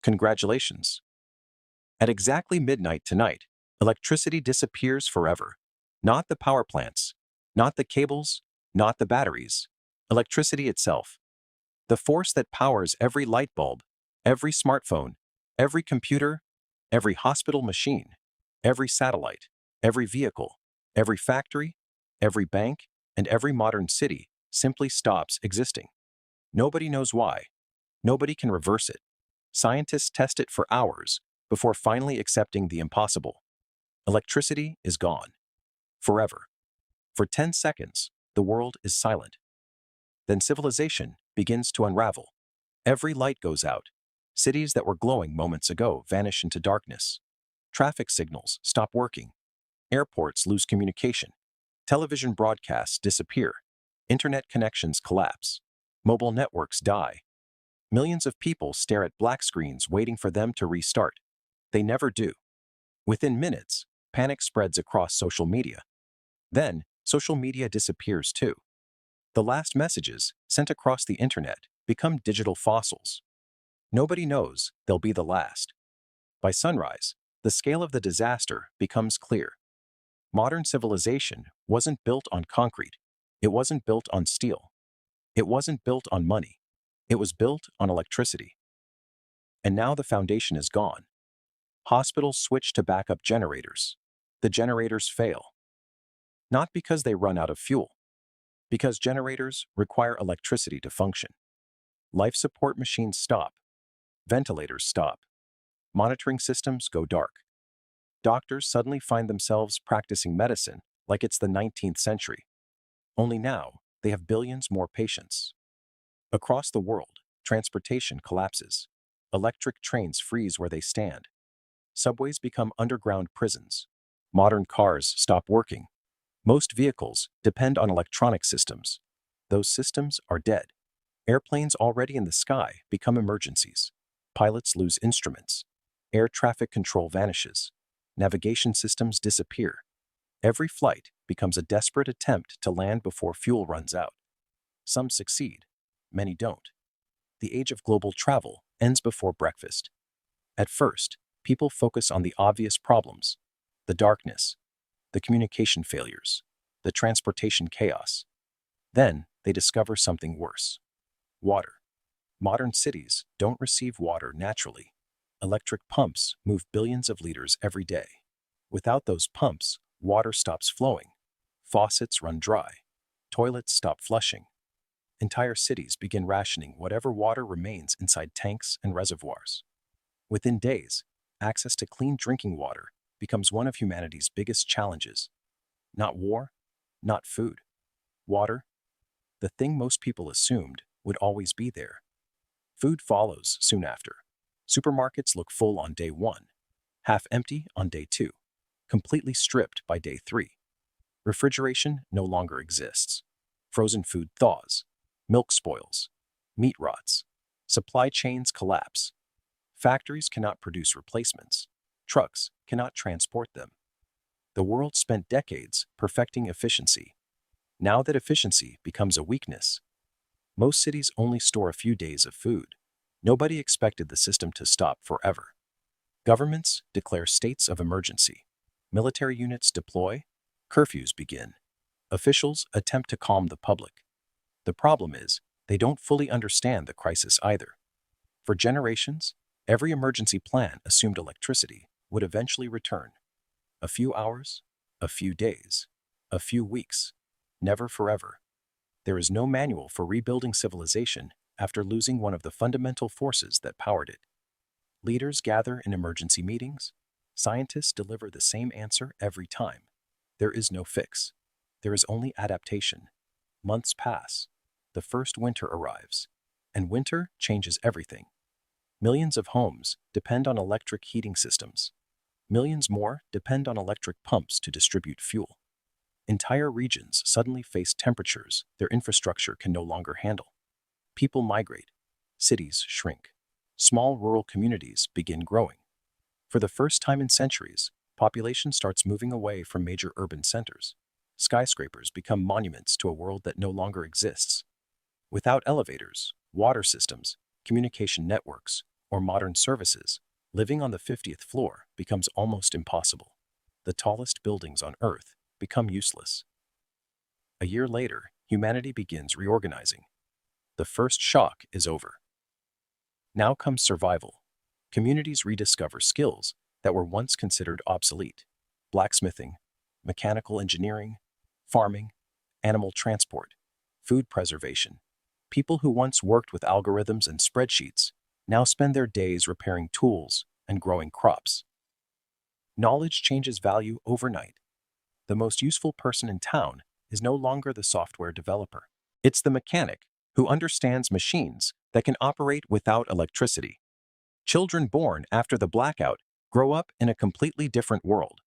Congratulations. At exactly midnight tonight, electricity disappears forever. Not the power plants, not the cables, not the batteries. Electricity itself. The force that powers every light bulb, every smartphone, every computer, every hospital machine, every satellite, every vehicle, every factory, every bank, and every modern city simply stops existing. Nobody knows why. Nobody can reverse it. Scientists test it for hours before finally accepting the impossible. Electricity is gone. Forever. For 10 seconds, the world is silent. Then civilization begins to unravel. Every light goes out. Cities that were glowing moments ago vanish into darkness. Traffic signals stop working. Airports lose communication. Television broadcasts disappear. Internet connections collapse. Mobile networks die. Millions of people stare at black screens waiting for them to restart. They never do. Within minutes, panic spreads across social media. Then, social media disappears too. The last messages sent across the internet become digital fossils. Nobody knows they'll be the last. By sunrise, the scale of the disaster becomes clear. Modern civilization wasn't built on concrete. It wasn't built on steel. It wasn't built on money. It was built on electricity. And now the foundation is gone. Hospitals switch to backup generators. The generators fail. Not because they run out of fuel, because generators require electricity to function. Life support machines stop. Ventilators stop. Monitoring systems go dark. Doctors suddenly find themselves practicing medicine like it's the 19th century. Only now, they have billions more patients. Across the world, transportation collapses. Electric trains freeze where they stand. Subways become underground prisons. Modern cars stop working. Most vehicles depend on electronic systems. Those systems are dead. Airplanes already in the sky become emergencies. Pilots lose instruments. Air traffic control vanishes. Navigation systems disappear. Every flight becomes a desperate attempt to land before fuel runs out. Some succeed, many don't. The age of global travel ends before breakfast. At first, people focus on the obvious problems: the darkness, the communication failures, the transportation chaos. Then they discover something worse: water. Modern cities don't receive water naturally. Electric pumps move billions of liters every day. Without those pumps, water stops flowing. Faucets run dry. Toilets stop flushing. Entire cities begin rationing whatever water remains inside tanks and reservoirs. Within days, access to clean drinking water becomes one of humanity's biggest challenges. Not war, not food. Water, the thing most people assumed would always be there. Food follows soon after. Supermarkets look full on day 1, half empty on day 2, completely stripped by day 3. Refrigeration no longer exists. Frozen food thaws. Milk spoils. Meat rots. Supply chains collapse. Factories cannot produce replacements. Trucks cannot transport them. The world spent decades perfecting efficiency. Now that efficiency becomes a weakness, most cities only store a few days of food. Nobody expected the system to stop forever. Governments declare states of emergency. Military units deploy. Curfews begin. Officials attempt to calm the public. The problem is, they don't fully understand the crisis either. For generations, every emergency plan assumed electricity would eventually return. A few hours, a few days, a few weeks, never forever. There is no manual for rebuilding civilization after losing one of the fundamental forces that powered it. Leaders gather in emergency meetings. Scientists deliver the same answer every time. There is no fix. There is only adaptation. Months pass. The first winter arrives. And winter changes everything. Millions of homes depend on electric heating systems. Millions more depend on electric pumps to distribute fuel. Entire regions suddenly face temperatures their infrastructure can no longer handle. People migrate. Cities shrink. Small rural communities begin growing. For the first time in centuries, population starts moving away from major urban centers. Skyscrapers become monuments to a world that no longer exists. Without elevators, water systems, communication networks, or modern services, living on the 50th floor becomes almost impossible. The tallest buildings on Earth become useless. A year later, humanity begins reorganizing. The first shock is over. Now comes survival. Communities rediscover skills that were once considered obsolete: blacksmithing, mechanical engineering, farming, animal transport, food preservation. People who once worked with algorithms and spreadsheets now spend their days repairing tools and growing crops. Knowledge changes value overnight. The most useful person in town is no longer the software developer. It's the mechanic who understands machines that can operate without electricity. Children born after the blackout grow up in a completely different world.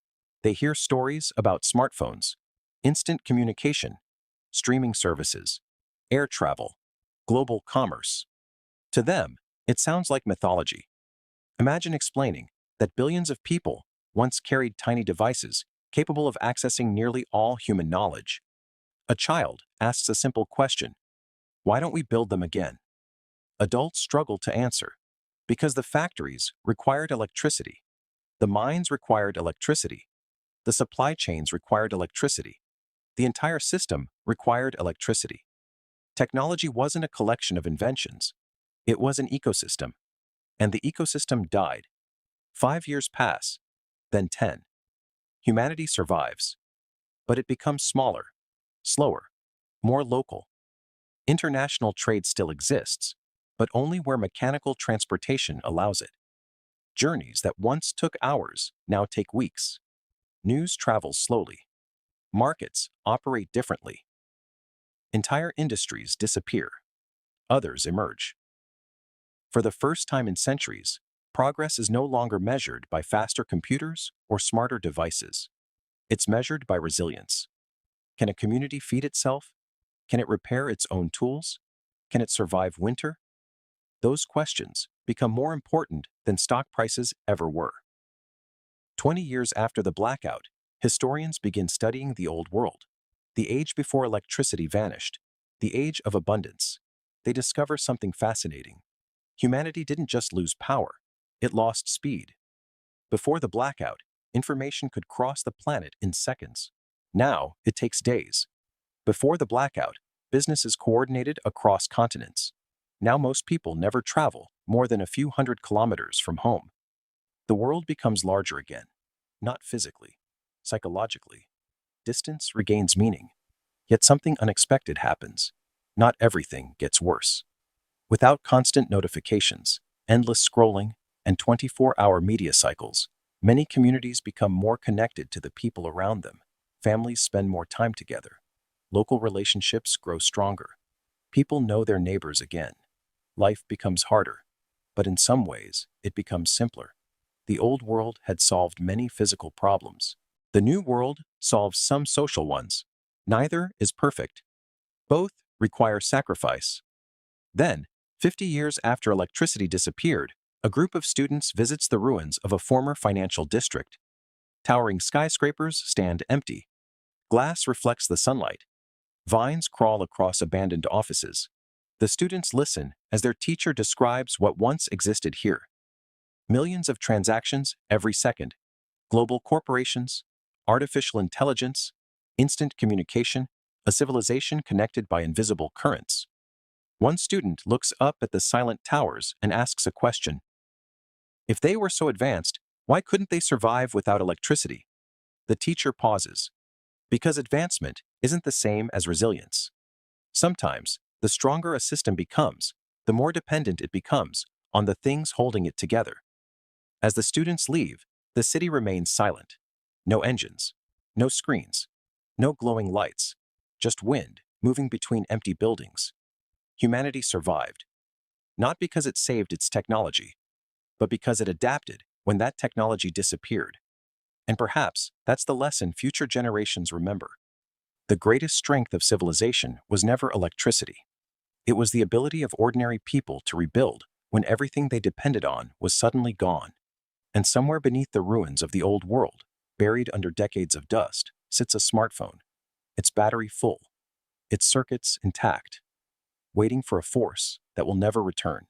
They hear stories about smartphones, instant communication, streaming services, air travel, global commerce. To them, it sounds like mythology. Imagine explaining that billions of people once carried tiny devices capable of accessing nearly all human knowledge. A child asks a simple question: why don't we build them again? Adults struggle to answer. Because the factories required electricity, the mines required electricity, the supply chains required electricity, the entire system required electricity. Technology wasn't a collection of inventions. It was an ecosystem. And the ecosystem died. 5 years pass, then 10. Humanity survives. But it becomes smaller, slower, more local. International trade still exists, but only where mechanical transportation allows it. Journeys that once took hours now take weeks. News travels slowly. Markets operate differently. Entire industries disappear. Others emerge. For the first time in centuries, progress is no longer measured by faster computers or smarter devices. It's measured by resilience. Can a community feed itself? Can it repair its own tools? Can it survive winter? Those questions become more important than stock prices ever were. 20 years after the blackout, historians begin studying the Old World, the age before electricity vanished, the age of abundance. They discover something fascinating. Humanity didn't just lose power, it lost speed. Before the blackout, information could cross the planet in seconds. Now, it takes days. Before the blackout, business is coordinated across continents. Now most people never travel more than a few hundred kilometers from home. The world becomes larger again, not physically, psychologically. Distance regains meaning. Yet something unexpected happens. Not everything gets worse. Without constant notifications, endless scrolling, and 24-hour media cycles, many communities become more connected to the people around them. Families spend more time together. Local relationships grow stronger. People know their neighbors again. Life becomes harder, but in some ways, it becomes simpler. The old world had solved many physical problems. The new world solves some social ones. Neither is perfect. Both require sacrifice. Then, 50 years after electricity disappeared, a group of students visits the ruins of a former financial district. Towering skyscrapers stand empty. Glass reflects the sunlight. Vines crawl across abandoned offices. The students listen as their teacher describes what once existed here. Millions of transactions every second. Global corporations, artificial intelligence, instant communication, a civilization connected by invisible currents. One student looks up at the silent towers and asks a question. If they were so advanced, why couldn't they survive without electricity? The teacher pauses. Because advancement isn't the same as resilience. Sometimes, the stronger a system becomes, the more dependent it becomes on the things holding it together. As the students leave, the city remains silent. No engines, no screens, no glowing lights, just wind moving between empty buildings. Humanity survived, not because it saved its technology, but because it adapted when that technology disappeared. And perhaps that's the lesson future generations remember. The greatest strength of civilization was never electricity. It was the ability of ordinary people to rebuild when everything they depended on was suddenly gone. And somewhere beneath the ruins of the old world, buried under decades of dust, sits a smartphone, its battery full, its circuits intact, waiting for a force that will never return.